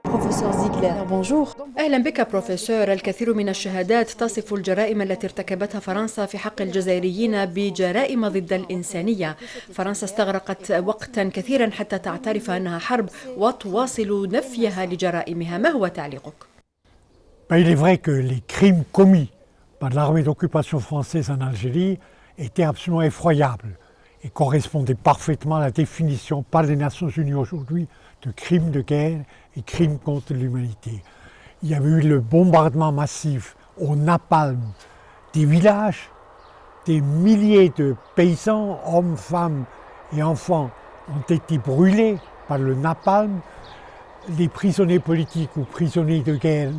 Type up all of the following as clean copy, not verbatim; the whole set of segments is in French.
Professeur Ziegler, bonjour. أهلا بك بروفيسور. الكثير من الشهادات تصف الجرائم التي ارتكبتها فرنسا في حق الجزائريين بجرائم ضد الإنسانية. فرنسا استغرقت وقتا كثيرا حتى تعترف أنها حرب وتواصل نفيها لجرائمها. ما هو تعليقك؟ Il est vrai que les crimes commis par l'armée d'occupation française en Algérie étaient absolument effroyables et correspondaient parfaitement à la définition par les Nations Unies aujourd'hui de crimes de guerre et crimes contre l'humanité. Il y avait eu le bombardement massif au napalm des villages, des milliers de paysans, hommes, femmes et enfants ont été brûlés par le napalm. Les prisonniers politiques ou prisonniers de guerre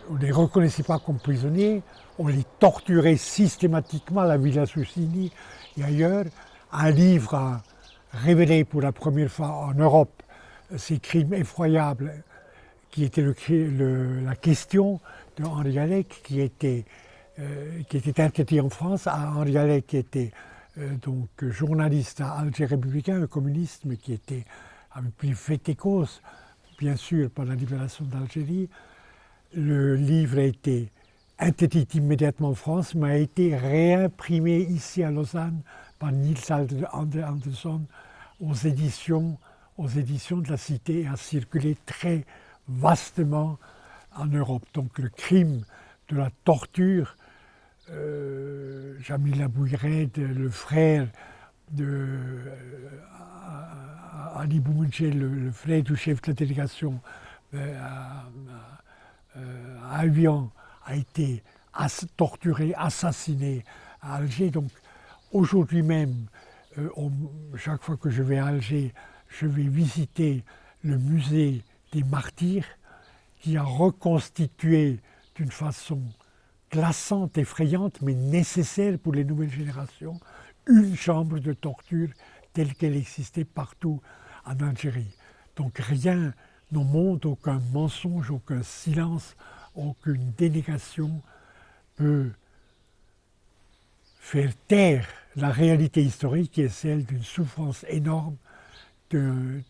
on ne les reconnaissait pas comme prisonniers, on les torturait systématiquement à la Villa Susini et ailleurs. Un livre a révélé pour la première fois en Europe ces crimes effroyables qui était la question de Henri Allègre qui était interdit en France. Henri Allègre qui était donc journaliste à Alger républicain, un communiste, mais qui avait pris fait et cause, bien sûr, par la libération d'Algérie. Le livre a été interdit immédiatement en France, mais a été réimprimé ici à Lausanne par Niels Anderson aux éditions de la Cité et a circulé très vastement en Europe. Donc le crime de la torture, Jamil Abouired, le frère de Ali Boumedjel, le frère du chef de la délégation à Avian, a été torturé, assassiné à Alger. Donc aujourd'hui même, chaque fois que je vais à Alger, je vais visiter le musée des martyrs qui a reconstitué d'une façon glaçante, effrayante, mais nécessaire pour les nouvelles générations, une chambre de torture telle qu'elle existait partout en Algérie. Donc rien au monde, aucun mensonge, aucun silence, aucune dénégation peut faire taire la réalité historique qui est celle d'une souffrance énorme, d'une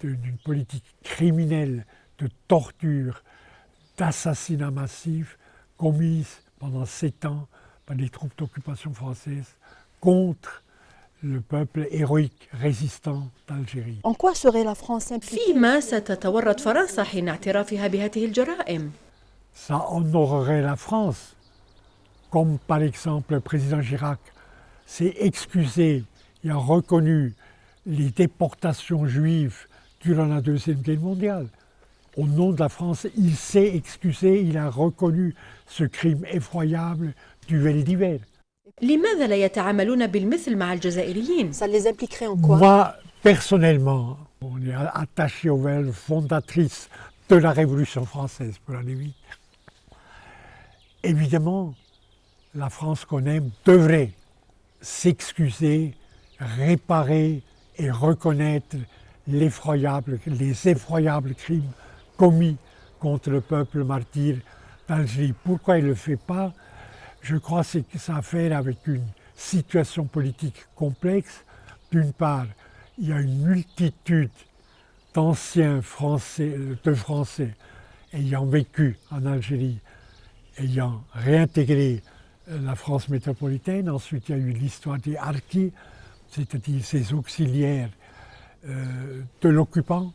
politique criminelle de torture, d'assassinat massif commise pendant 7 ans par les troupes d'occupation française contre le peuple héroïque résistant d'Algérie. En quoi serait la France impliquée? فيما ستتورط فرنسا حين اعترافها بهذه الجرائم؟ Ça honorerait la France, comme par exemple le président Chirac s'est excusé et a reconnu les déportations juives durant la Deuxième Guerre mondiale. Au nom de la France, il s'est excusé, il a reconnu ce crime effroyable du vel d'hiver. لماذا لا يتعاملون بالمثل مع الجزائريين؟ Ça les impliquerait en quoi? Moi, personnellement, on est attaché aux valeurs fondatrices de la Révolution française, pour aller vite. Évidemment, la France qu'on aime devrait s'excuser, réparer et reconnaître les effroyables crimes commis contre le peuple martyr d'Algérie. Pourquoi il ne le fait pas? Je crois que ça a à faire avec une situation politique complexe. D'une part, il y a une multitude d'anciens Français ayant vécu en Algérie, ayant réintégré la France métropolitaine. Ensuite, il y a eu l'histoire des harkis, c'est-à-dire ces auxiliaires de l'occupant,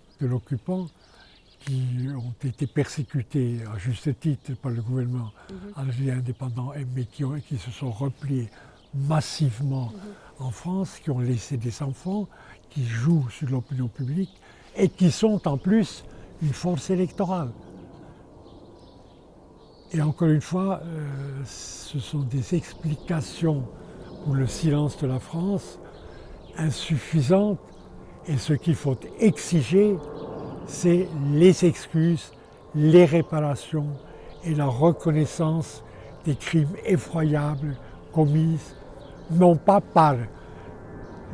qui ont été persécutés à juste titre par le gouvernement algérien indépendant, mais qui se sont repliés massivement en France, qui ont laissé des enfants, qui jouent sur l'opinion publique et qui sont en plus une force électorale. Et encore une fois, ce sont des explications pour le silence de la France insuffisantes, et ce qu'il faut exiger, c'est les excuses, les réparations et la reconnaissance des crimes effroyables commis, non pas par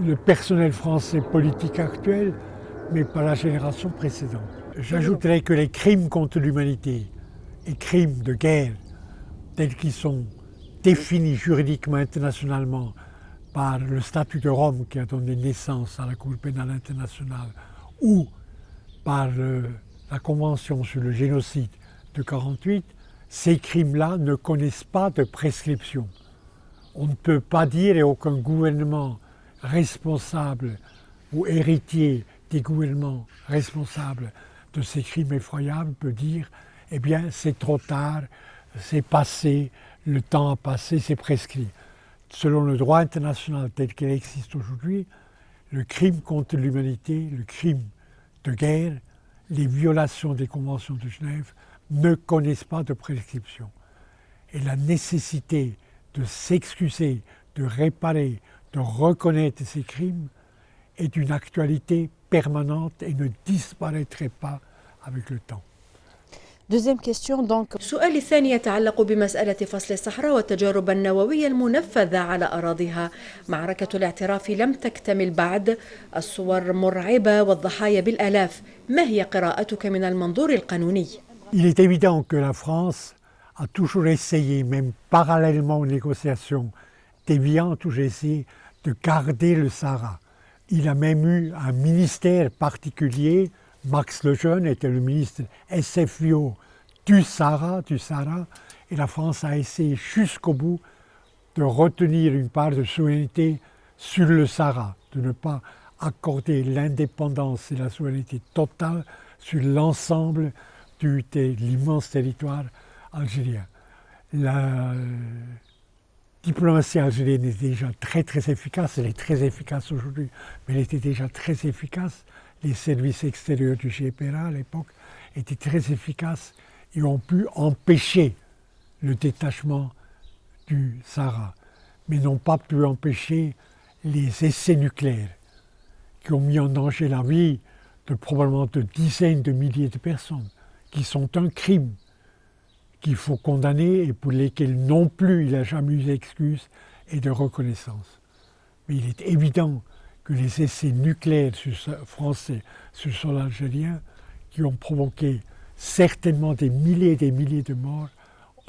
le personnel français politique actuel, mais par la génération précédente. J'ajouterais que les crimes contre l'humanité et crimes de guerre, tels qu'ils sont définis juridiquement internationalement par le statut de Rome qui a donné naissance à la Cour pénale internationale, ou par la Convention sur le génocide de 1948, ces crimes-là ne connaissent pas de prescription. On ne peut pas dire, et aucun gouvernement responsable ou héritier des gouvernements responsables de ces crimes effroyables peut dire « eh bien, c'est trop tard, c'est passé, le temps a passé, c'est prescrit ». Selon le droit international tel qu'il existe aujourd'hui, le crime contre l'humanité, le crime de guerre, les violations des conventions de Genève ne connaissent pas de prescription. Et la nécessité de s'excuser, de réparer, de reconnaître ces crimes est d'une actualité permanente et ne disparaîtrait pas avec le temps. Deuxième question donc. السؤال الثاني يتعلق بمسألة فصل الصحراء والتجارب النووية المنفذة على أراضيها. معركة الاعتراف لم تكتمل بعد، الصور مرعبة والضحايا بالآلاف. ما هي قراءتك من المنظور القانوني؟ Il est évident que la France a toujours essayé, même parallèlement aux négociations d'Évian, a toujours essayé de garder le Sahara. Il a même eu un ministère particulier. Max Lejeune était le ministre SFIO du Sahara, et la France a essayé jusqu'au bout de retenir une part de souveraineté sur le Sahara, de ne pas accorder l'indépendance et la souveraineté totale sur l'ensemble de l'immense territoire algérien. La diplomatie algérienne est déjà très efficace, elle est très efficace aujourd'hui, mais elle était déjà très efficace. Les services extérieurs du GPRA à l'époque étaient très efficaces et ont pu empêcher le détachement du Sahara, mais n'ont pas pu empêcher les essais nucléaires qui ont mis en danger la vie de probablement de dizaines de milliers de personnes, qui sont un crime qu'il faut condamner et pour lesquels non plus il n'a jamais eu d'excuses et de reconnaissance. Mais il est évident que les essais nucléaires français sur le sol algérien, qui ont provoqué certainement des milliers et des milliers de morts,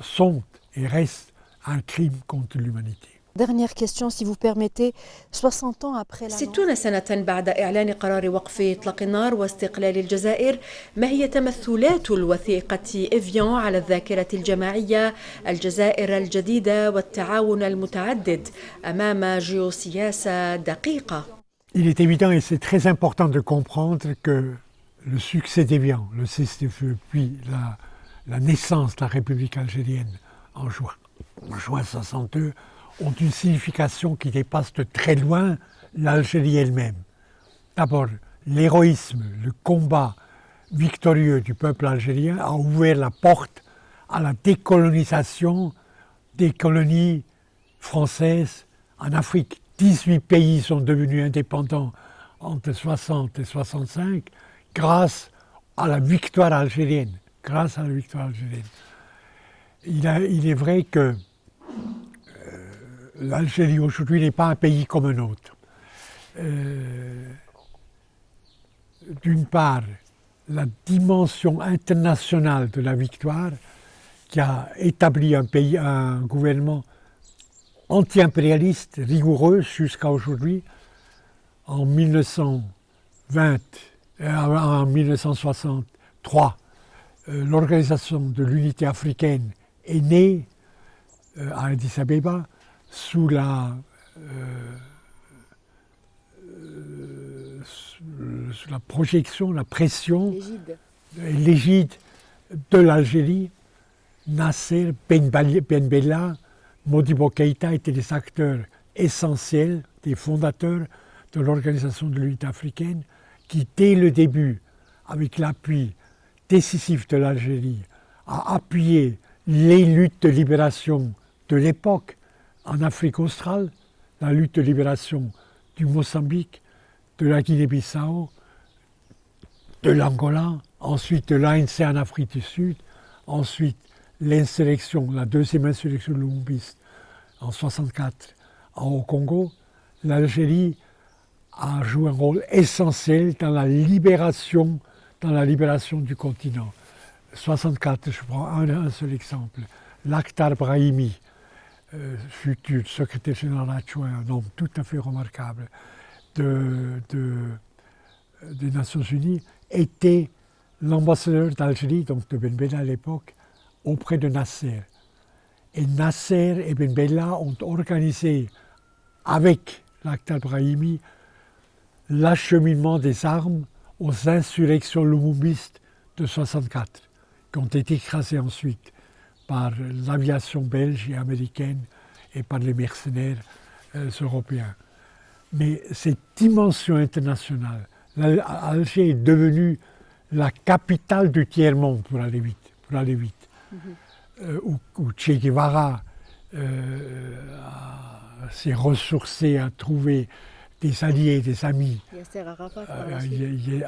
sont et restent un crime contre l'humanité. Dernière question, si vous permettez. 60 ans après la 60 سنة بعد إعلان قرار وقف إطلاق النار واستقلال الجزائر، ما هي تمثلات الوثيقة إفيان على الذاكرة الجماعية؟ الجزائر الجديدة والتعاون المتعدد أمام جيوسياسة دقيقة. Il est évident et c'est très important de comprendre que le succès d'Évian, le cessez-le-feu, puis la naissance de la République algérienne en juin 1962 ont une signification qui dépasse de très loin l'Algérie elle-même. D'abord, l'héroïsme, le combat victorieux du peuple algérien a ouvert la porte à la décolonisation des colonies françaises en Afrique. 18 pays sont devenus indépendants entre 60 et 65 grâce à la victoire algérienne. Il est vrai que l'Algérie aujourd'hui n'est pas un pays comme un autre. D'une part, la dimension internationale de la victoire qui a établi un gouvernement anti-impérialiste, rigoureux jusqu'à aujourd'hui. En 1963, l'Organisation de l'Unité africaine est née à Addis Abeba sous la projection, la pression, l'égide de l'Algérie. Nasser, Ben Bella, Modibo Keïta étaient des acteurs essentiels, des fondateurs de l'Organisation de l'Unité africaine, qui dès le début, avec l'appui décisif de l'Algérie, a appuyé les luttes de libération de l'époque en Afrique australe, la lutte de libération du Mozambique, de la Guinée-Bissau, de l'Angola, ensuite de l'ANC en Afrique du Sud, ensuite l'insurrection, la deuxième insurrection lumumbiste en 1964 au Congo. L'Algérie a joué un rôle essentiel dans la libération du continent. 1964, je prends un seul exemple, Lakhdar Brahimi, futur secrétaire général adjoint, un homme tout à fait remarquable des Nations Unies, était l'ambassadeur d'Algérie, donc de Ben Bella à l'époque, auprès de Nasser. Et Nasser et Ben Bella ont organisé, avec Lakhdar Brahimi, l'acheminement des armes aux insurrections lumumbyistes de 1964, qui ont été écrasées ensuite par l'aviation belge et américaine et par les mercenaires européens. Mais cette dimension internationale, Alger est devenue la capitale du tiers-monde pour aller vite. Où Che Guevara s'est ressourcé, a trouvé des alliés, des amis.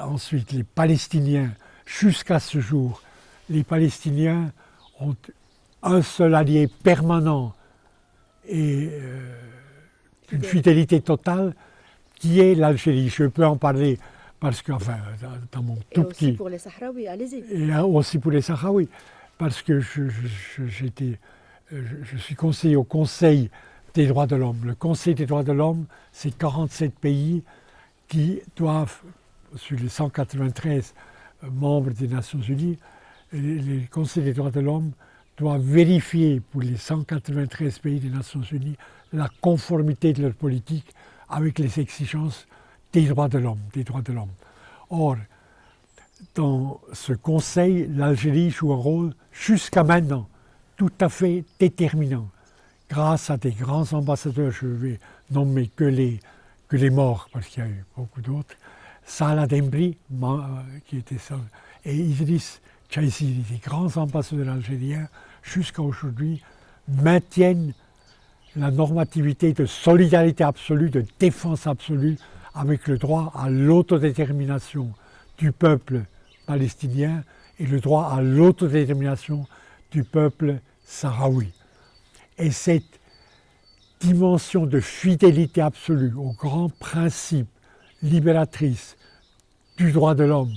Ensuite, les Palestiniens, jusqu'à ce jour, les Palestiniens ont un seul allié permanent et une fidélité totale, qui est l'Algérie. Je peux en parler parce que, enfin, dans mon tout petit... Et aussi pour les Sahraouis, allez-y. Et aussi pour les Sahraouis, parce que je suis conseiller au Conseil des droits de l'homme. Le Conseil des droits de l'homme, c'est 47 pays qui doivent, sur les 193 membres des Nations Unies, les Conseils des droits de l'homme doivent vérifier pour les 193 pays des Nations Unies la conformité de leur politique avec les exigences des droits de l'homme. Or, dans ce Conseil, l'Algérie joue un rôle jusqu'à maintenant tout à fait déterminant. Grâce à des grands ambassadeurs, je vais nommer que les morts, parce qu'il y a eu beaucoup d'autres, Salah Dembri, qui était seul, et Idriss Chaïsiri, des grands ambassadeurs algériens, jusqu'à aujourd'hui, maintiennent la normativité de solidarité absolue, de défense absolue, avec le droit à l'autodétermination du peuple palestinien et le droit à l'autodétermination du peuple sahraoui. Et cette dimension de fidélité absolue aux grands principes libératrices du droit de l'homme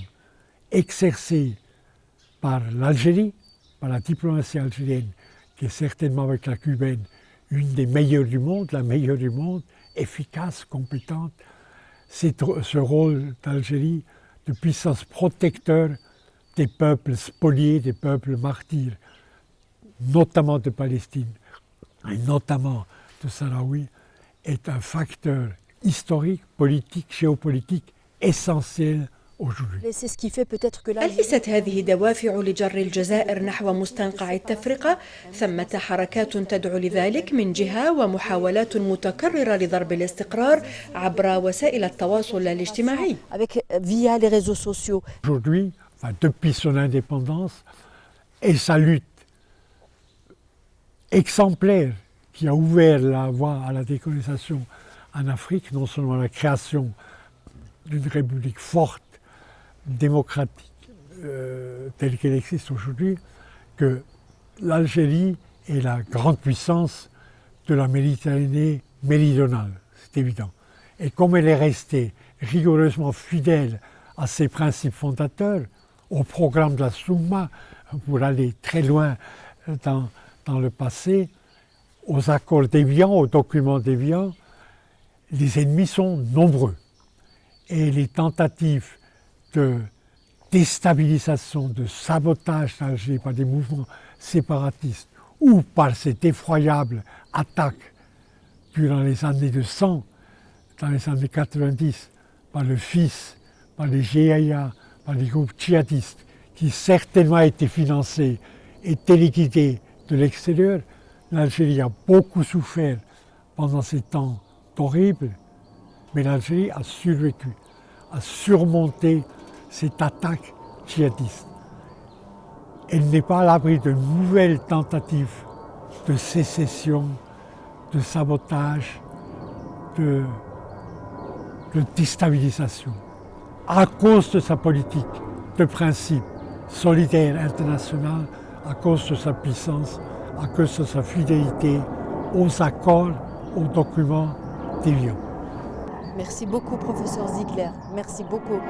exercée par l'Algérie, par la diplomatie algérienne, qui est certainement avec la cubaine une des meilleures du monde, la meilleure du monde, efficace, compétente, c'est ce rôle d'Algérie de puissance protecteur des peuples spoliés, des peuples martyrs, notamment de Palestine et notamment de Sahraoui, est un facteur historique, politique, géopolitique essentiel aujourd'hui. Et c'est ce qui fait peut-être que là... هل ليست هذه دوافع لجر الجزائر نحو مستنقع التفرقة؟ ثمة حركات تدعو لذلك من جهة ومحاولات متكررة لضرب الاستقرار عبر وسائل التواصل الاجتماعي. Via les réseaux sociaux. Aujourd'hui, enfin, depuis son indépendance et sa lutte exemplaire qui a ouvert la voie à la décolonisation en Afrique, non seulement la création d'une république forte, démocratique, telle qu'elle existe aujourd'hui, que l'Algérie est la grande puissance de la Méditerranée méridionale, c'est évident. Et comme elle est restée rigoureusement fidèle à ses principes fondateurs, au programme de la Soumma, pour aller très loin dans le passé, aux accords d'Évian, aux documents d'Évian, les ennemis sont nombreux. Et les tentatives de déstabilisation, de sabotage d'Alger par des mouvements séparatistes ou par cette effroyable attaque durant les années de sang, dans les années 90, par le FIS, par les GIA, par les groupes djihadistes, qui certainement étaient financés et téléguidés de l'extérieur, l'Algérie a beaucoup souffert pendant ces temps horribles, mais l'Algérie a survécu, a surmonté cette attaque djihadiste. Elle n'est pas à l'abri de nouvelles tentatives de sécession, de sabotage, de déstabilisation, à cause de sa politique de principe solidaire international, à cause de sa puissance, à cause de sa fidélité aux accords, aux documents d'Évian. Merci beaucoup, professeur Ziegler. Merci beaucoup.